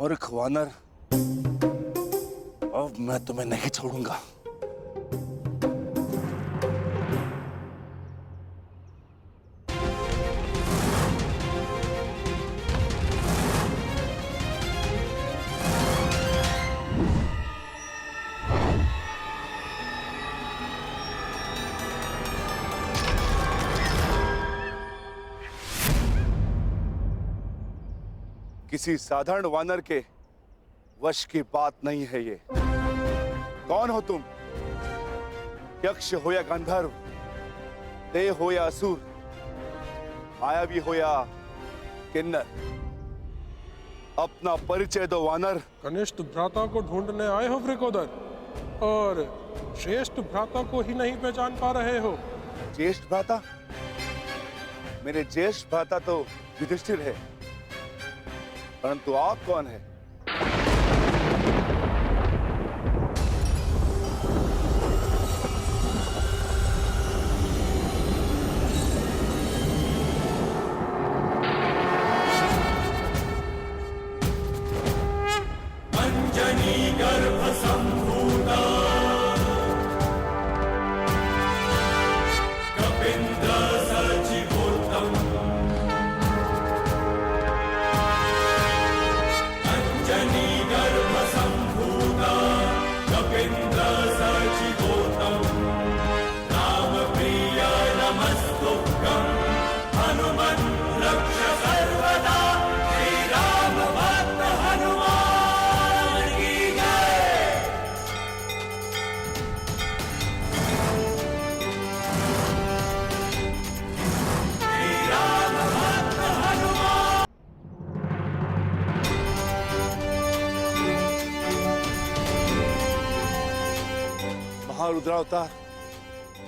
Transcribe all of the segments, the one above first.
मूर्ख वानर, अब मैं तुम्हें नहीं छोड़ूंगा। किसी साधारण वानर के वश की बात नहीं है ये। कौन हो तुम? यक्ष हो या गंधर्व, देव हो या असुर, मायावी हो या किन्नर, अपना परिचय दो वानर। कनिष्ठ भ्राता को ढूंढने आए हो वृकोदर, और श्रेष्ठ भ्राता को ही नहीं पहचान पा रहे हो। ज्येष्ठ भ्राता? मेरे ज्येष्ठ भ्राता तो युधिष्ठिर है, परंतु आप कौन है? अंजनी गर्भ संभूता कपिंद्र सचिवोत्तम, अंजनी गर्भ संभूता कपिंद्र सचिवोत्तम, राम प्रिय नमस्तुभ्यं, हनुमन् रक्ष सर्वदा, श्री राम भक्त हनुमान की जय। श्री राम भक्त हनुमान। महारुद्रावतार,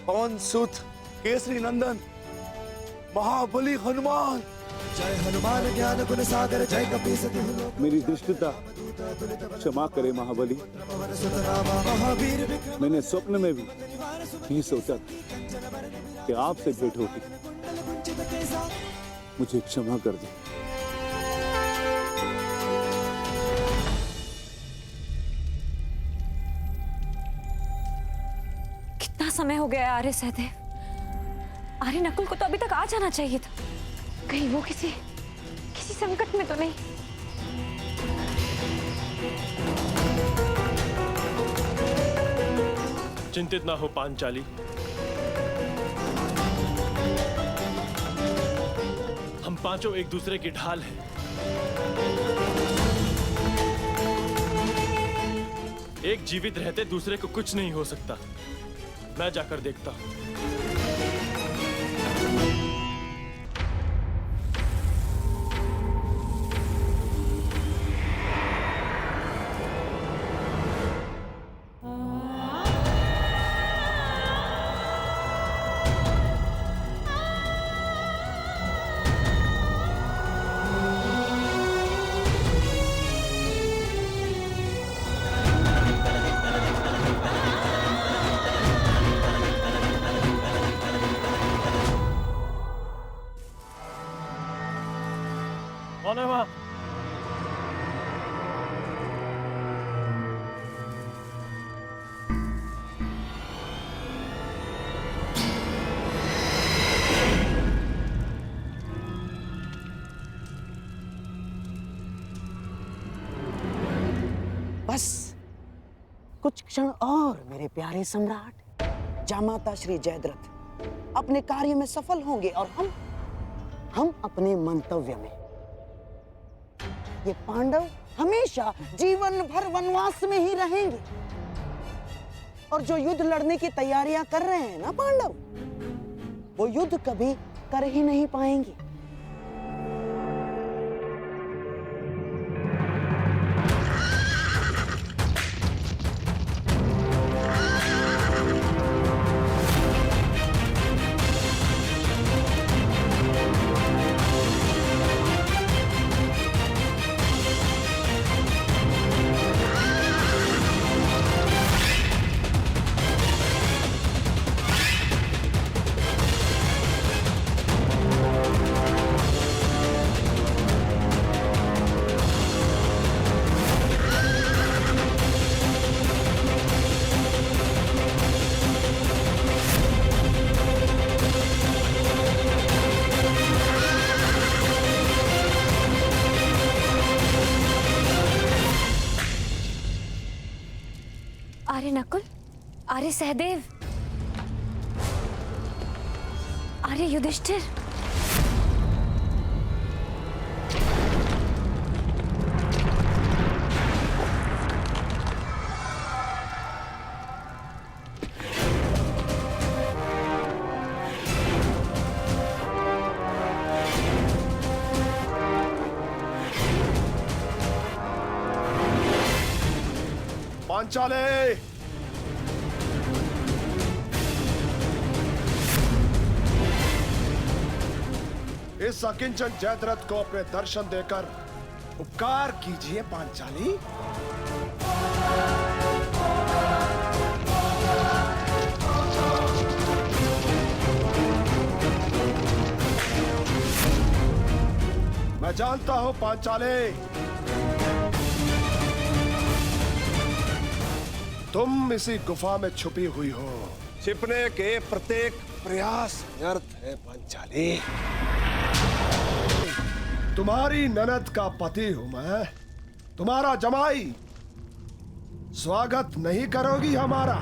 पवन सुत, केसरी नंदन, महाबली हनुमान। जय हनुमान ज्ञान गुण सागर, जय कपीस तिहु लोक मेरी दृष्टता क्षमा करे महाबली। महावीर विक्रम मैंने स्वप्न में भी नहीं सोचा था कि आपसे भेंट होगी। कुंचित केसा, मुझे क्षमा कर दो। कितना समय हो गया आर्य सहदेव? आर्य नकुल को तो अभी तक आ जाना चाहिए था। कहीं वो किसी संकट में तो नहीं? चिंतित ना हो पांचाली, हम पांचों एक दूसरे की ढाल हैं। एक जीवित रहते दूसरे को कुछ नहीं हो सकता। मैं जाकर देखता हूं। कौन है वहां? बस कुछ क्षण और मेरे प्यारे सम्राट, जामाता श्री जयद्रथ अपने कार्य में सफल होंगे और हम अपने मंतव्य में। ये पांडव हमेशा जीवन भर वनवास में ही रहेंगे, और जो युद्ध लड़ने की तैयारियां कर रहे हैं ना पांडव, वो युद्ध कभी कर ही नहीं पाएंगे। आर्य नकुल, आर्य सहदेव, आर्य युधिष्ठिर। पांचाले, इस अकिंचन जयद्रथ को अपने दर्शन देकर उपकार कीजिए पांचाली। मैं जानता हूं पांचाले, तुम इसी गुफा में छुपी हुई हो। छिपने के प्रत्येक प्रयास व्यर्थ है पांचाली। तुम्हारी ननद का पति हूं मैं, तुम्हारा जमाई। स्वागत नहीं करोगी हमारा?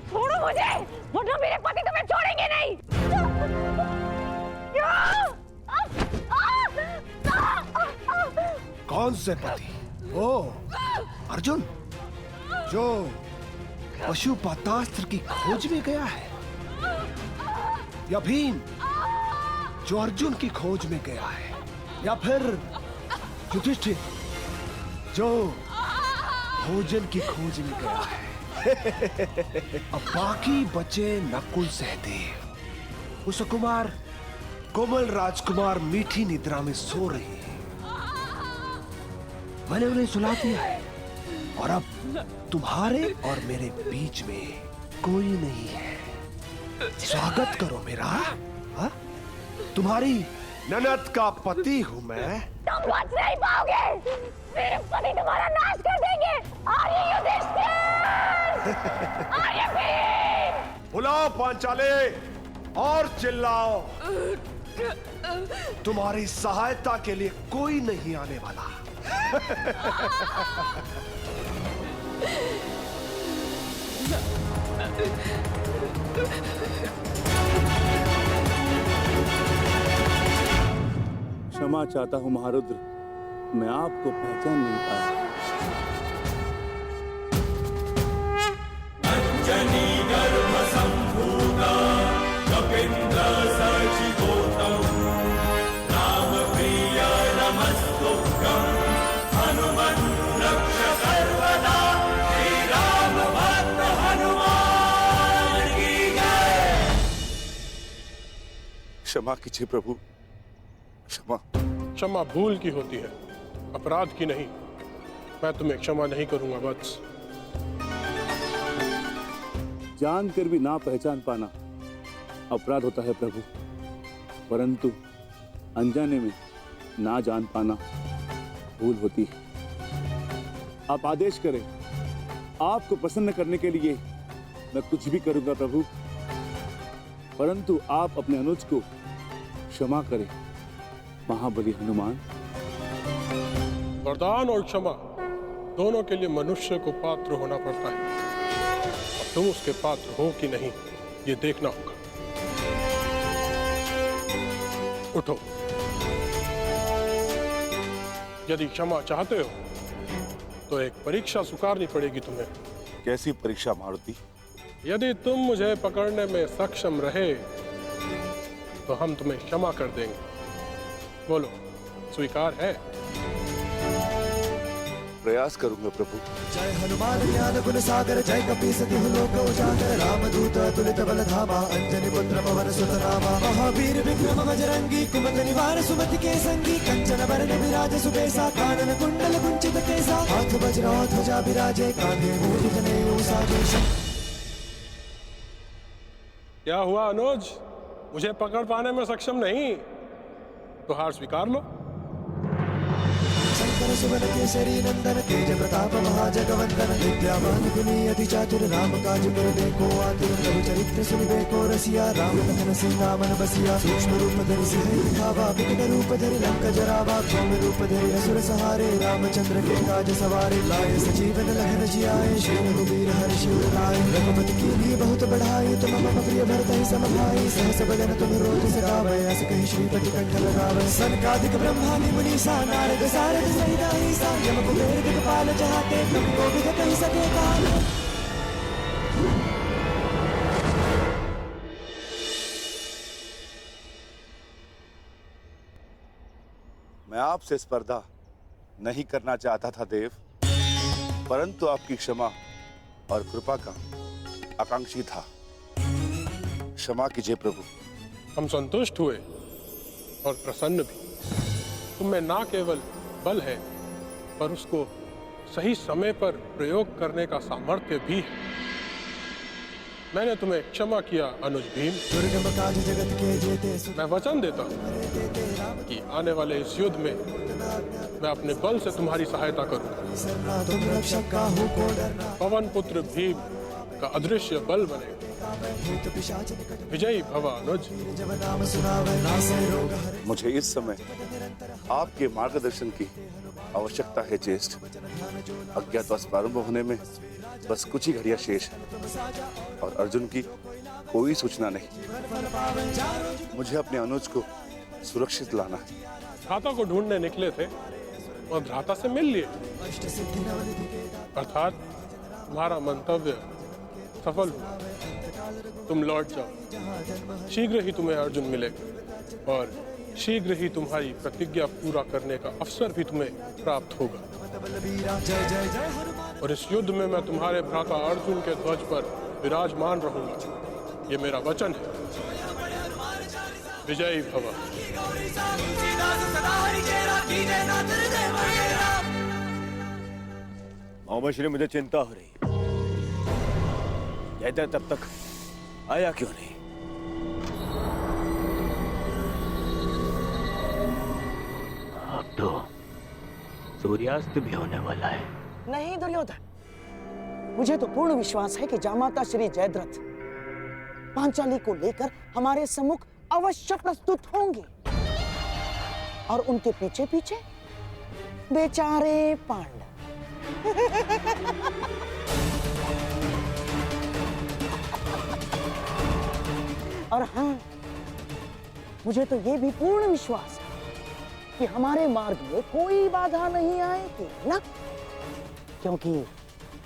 छोड़ो मुझे, वरना मेरे पति तुम्हें छोड़ेंगे नहीं। कौन से पति? ओ अर्जुन, जो पशुपतास्त्र की खोज में गया है, या भीम जो अर्जुन की खोज में गया है, या फिर युधिष्ठिर जो भोजन की खोज में गया है। अब बाकी बचे नकुल सहदेव, वो सुकुमार कोमल राजकुमार मीठी निद्रा में सो रहे हैं। मैंने उन्हें सुला दिया है और अब तुम्हारे और मेरे बीच में कोई नहीं है। स्वागत करो मेरा। हा? तुम्हारी ननद का पति हूं मैं। तुम बच नहीं पाओगे, मेरे पति तुम्हारा नाश कर देंगे। आर्य युधिष्ठिर, आर्य भीम। बुलाओ पांचाले और चिल्लाओ। तुम्हारी सहायता के लिए कोई नहीं आने वाला। क्षमा चाहता हूं महारुद्र, मैं आपको पहचान नहीं पाया। अंजनी गर्भ संभूता कपिन्द्र सचिगोतम राम प्रिय नमस्तुभ्यं हनुमन् रक्ष सर्वदा। श्री राम भक्त हनुमान की जय। क्षमा कीजिए प्रभु, क्षमा। क्षमा भूल की होती है, अपराध की नहीं। मैं तुम्हें क्षमा नहीं करूंगा वत्स। जानकर भी ना पहचान पाना अपराध होता है प्रभु, परंतु अनजाने में ना जान पाना भूल होती है। आप आदेश करें, आपको प्रसन्न करने के लिए मैं कुछ भी करूंगा प्रभु, परंतु आप अपने अनुज को क्षमा करें महाबली हनुमान। वरदान और क्षमा दोनों के लिए मनुष्य को पात्र होना पड़ता है। अब तुम उसके पात्र हो कि नहीं, ये देखना होगा। उठो। यदि क्षमा चाहते हो तो एक परीक्षा स्वीकारनी पड़ेगी तुम्हें। कैसी परीक्षा मारुति? यदि तुम मुझे पकड़ने में सक्षम रहे तो हम तुम्हें क्षमा कर देंगे। बोलो, स्वीकार है? प्रयास करूंगा प्रभु। जय हनुमान ज्ञान गुण सागर जय कपीस तिहु लोक उजागर रामदूत अतुलित बल धामा अंजनी पुत्र पवन सुत नामा महावीर विक्रम बजरंगी कुमत निवार सुमति के संगी कंचन वरण विराज सुबेसा कानन कुंडल कुंचित केसा हाथ वज्र ध्वजा विराजे कांधे मूढ़ जनेऊ साजे। क्या हुआ अनुज, मुझे पकड़ पाने में सक्षम नहीं तो हार स्वीकार लो। शंकर सुवन केसरी नंदन तेज प्रताप महाजगवंदन विद्यावान गुणी अति चातुर राम काज कर देखो आतुर प्रभु चरित्र सुनिबे को रसिया राम लखन सिंहावन बसिया सूक्ष्म रूप धरि सिंह दिखावा विकट रूप धरि लंक जरावा भौम रूप धरि असुर सहारे रामचंद्र के काज सवारे लाए सजीवन लखन जियाए श्री रघुवीर हर्ष उर लाए रघुपति कीन्ही बहुत बढ़ाई तुम मम प्रिय भरत ही सम भाई सहस बदन तुम रोज सगावे अस कहि श्रीपति कंठ लगावे सनकादिक ब्रह्मादि मुनीसा नारद सारद सहिता ईसा यम कुबेर दिक्पाल चाहते तुम को विद कहि सके काल। मैं आपसे स्पर्धा नहीं करना चाहता था देव, परंतु आपकी क्षमा और कृपा का आकांक्षी था। क्षमा कीजिए प्रभु। हम संतुष्ट हुए और प्रसन्न भी। तुम में ना केवल बल है पर उसको सही समय पर प्रयोग करने का सामर्थ्य भी है। मैंने तुम्हें क्षमा किया अनुज भीम। दुर्गम काज जगत के जेते मैं वचन देता हूँ कि आने वाले इस युद्ध में मैं अपने बल से तुम्हारी सहायता करूंगा। तुम रक्षक काहू को डरना पवन पुत्र भीम का अदृश्य बल बने। भूत पिशाच निकट विजयी भव अनुज। जब नाम सुनावे नासे रोग हरे। मुझे इस समय आपके मार्गदर्शन की आवश्यकता है ज्येष्ठ। अज्ञातवास प्रारंभ होने में बस कुछ ही घड़ियां शेष है और अर्जुन की कोई सूचना नहीं। मुझे अपने अनुज को सुरक्षित लाना है। भ्राता को ढूंढने निकले थे और भ्राता से मिल लिए, अर्थात तुम्हारा मंतव्य सफल हुआ। तुम लौट जाओ, शीघ्र ही तुम्हें अर्जुन मिलेगा और शीघ्र ही तुम्हारी प्रतिज्ञा पूरा करने का अवसर भी तुम्हें प्राप्त होगा। और इस युद्ध में मैं तुम्हारे भ्राता अर्जुन के ध्वज पर विराजमान रहूंगा, ये मेरा वचन है। विजयी भव। मोहम्मद श्री, मुझे चिंता हो रही। जयद्रथ तब तक आया क्यों नहीं? अब तो सूर्यास्त भी होने वाला है। नहीं दुर्योधन, मुझे तो पूर्ण विश्वास है कि जामाता श्री जयद्रथ पांचाली को लेकर हमारे सम्मुख अवश्य प्रस्तुत होंगे और उनके पीछे पीछे बेचारे पांडव। और हाँ, मुझे तो ये भी पूर्ण विश्वास है कि हमारे मार्ग में कोई बाधा नहीं आएगी ना, क्योंकि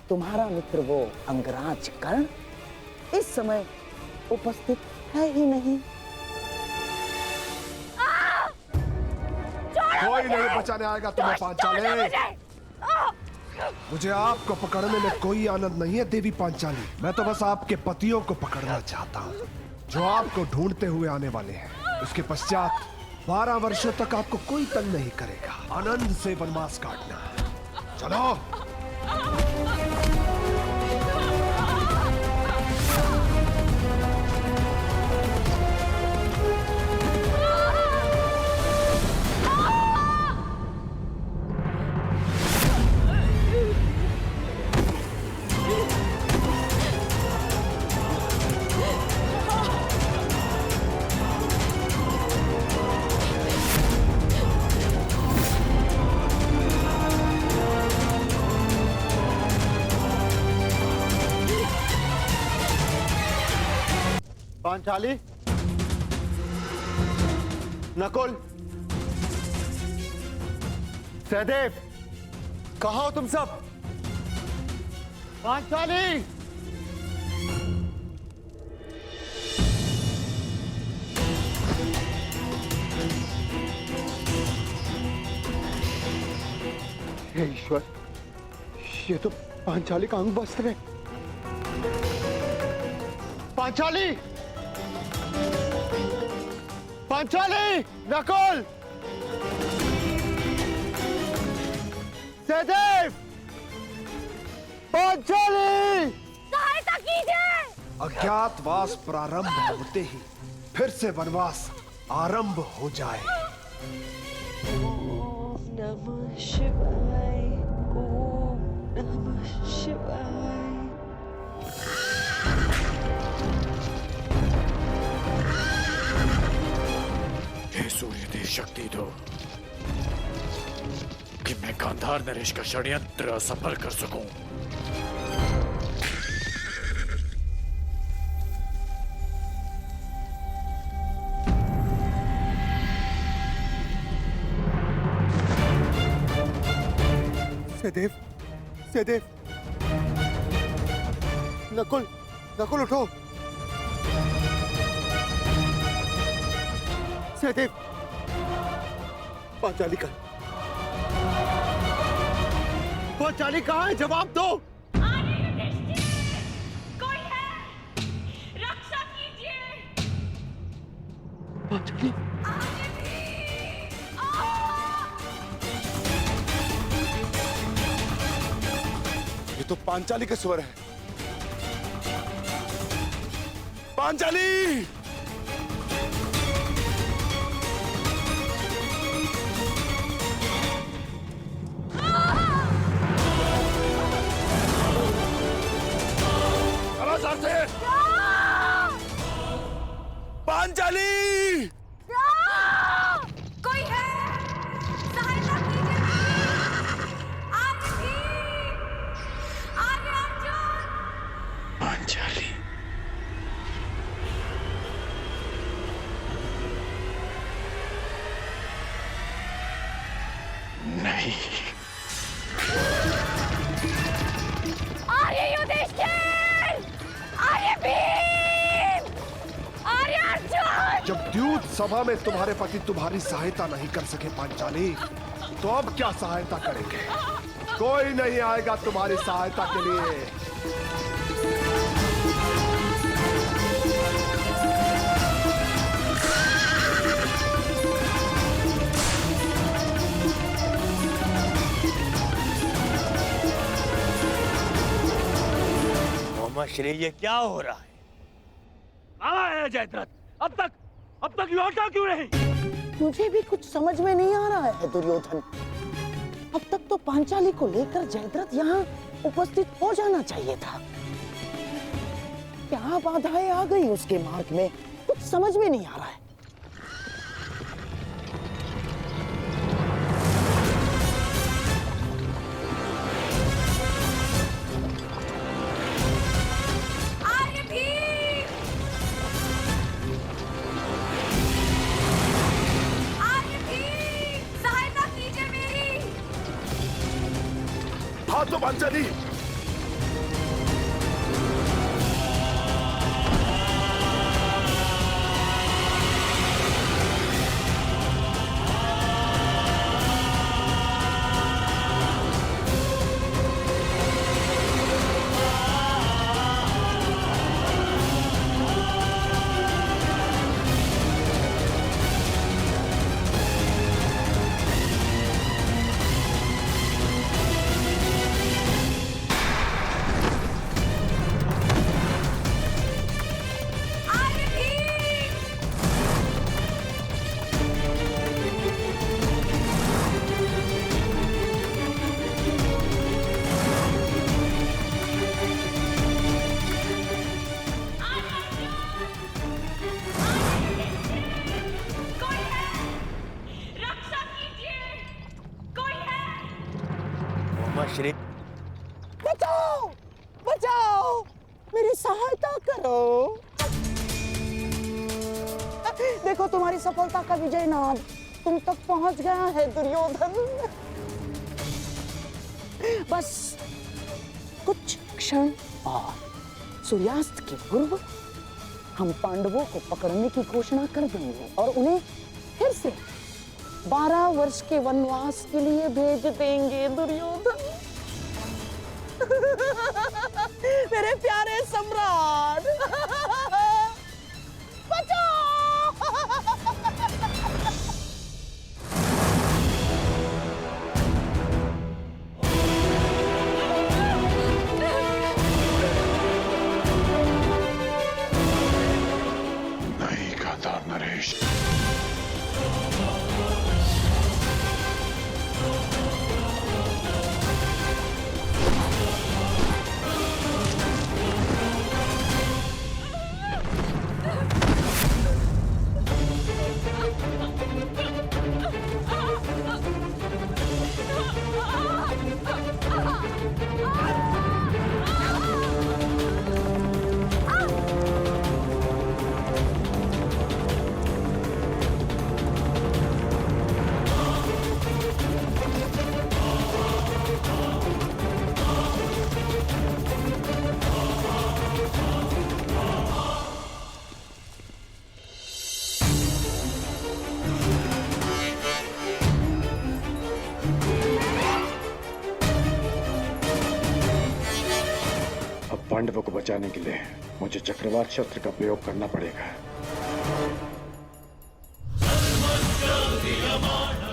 तुम्हारा मित्र वो अंगराज कर्ण इस समय उपस्थित है ही नहीं। कोई नहीं बचाने आएगा तुम्हें पांचाली। मुझे आपको पकड़ने में कोई आनंद नहीं है देवी पांचाली। मैं तो बस आपके पतियों को पकड़ना चाहता हूँ जो आपको ढूंढते हुए आने वाले हैं। उसके पश्चात 12 वर्षों तक आपको कोई तंग नहीं करेगा। आनंद से वनवास काटना। चलो। पांचाली, नकुल, सहदेव, कहाँ हो तुम सब? पांचाली! हे ईश्वर, ये तो पांचाली का अंग वस्त्र है। पांचाली! पांचाली! नकुल! सहदेव! पांचाली! सहायता कीजिए। अज्ञातवास प्रारंभ होते ही फिर से वनवास आरंभ हो जाए। ओम नमः शिवाय। ओम नमः शिवाय। हे सूर्य देव, शक्ति दो कि मैं गांधार नरेश का षड्यंत्र असफल कर सकूं। सहदेव, सहदेव, नकुल, नकुल उठो। सहदेव, पांचाली कहाँ है? जवाब दो। कोई है? रक्षा कीजिए। पांचाली, ये तो पांचाली के स्वर है। पांचाली! पांचाली! कोई है? सहायता कीजिए। आर्य अर्जुन! पांचाली, नहीं। आर्य युधिष्ठिर! आर्य भीम! आर्य अर्जुन! जब द्यूत सभा में तुम्हारे पति तुम्हारी सहायता नहीं कर सके पांचाली, तो अब क्या सहायता करेंगे? कोई नहीं आएगा तुम्हारी सहायता के लिए। श्री, ये क्या हो रहा है? कहाँ है जयद्रथ? अब तक लौटा क्यों नहीं? मुझे भी कुछ समझ में नहीं आ रहा है दुर्योधन। अब तक तो पांचाली को लेकर जयद्रथ यहाँ उपस्थित हो जाना चाहिए था। क्या बाधाएं आ गई उसके मार्ग में, कुछ समझ में नहीं आ रहा है। हाँ तो पांचाली! श्री, बचाओ, बचाओ, मेरी सहायता करो। देखो तुम्हारी सफलता का विजय नाद तुम तक पहुंच गया है दुर्योधन। बस कुछ क्षण और सूर्यास्त के पूर्व हम पांडवों को पकड़ने की घोषणा कर देंगे और उन्हें फिर से 12 वर्ष के वनवास के लिए भेज देंगे दुर्योधन। मेरे प्यारे सम्राट बचाओ। नहीं गांधार नरेश, पांडवों को बचाने के लिए मुझे चक्रवात शस्त्र का प्रयोग करना पड़ेगा।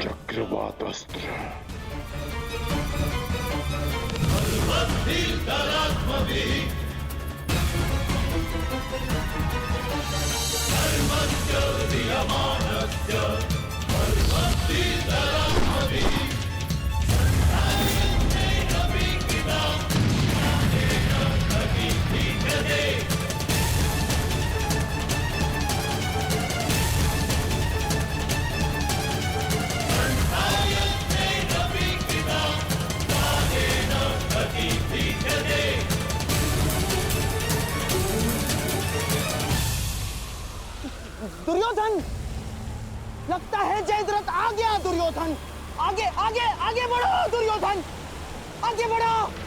चक्रवात अस्त्र। दुर्योधन, लगता है जयद्रथ आ गया। दुर्योधन, आगे आगे आगे बढ़ो। दुर्योधन, आगे बढ़ो।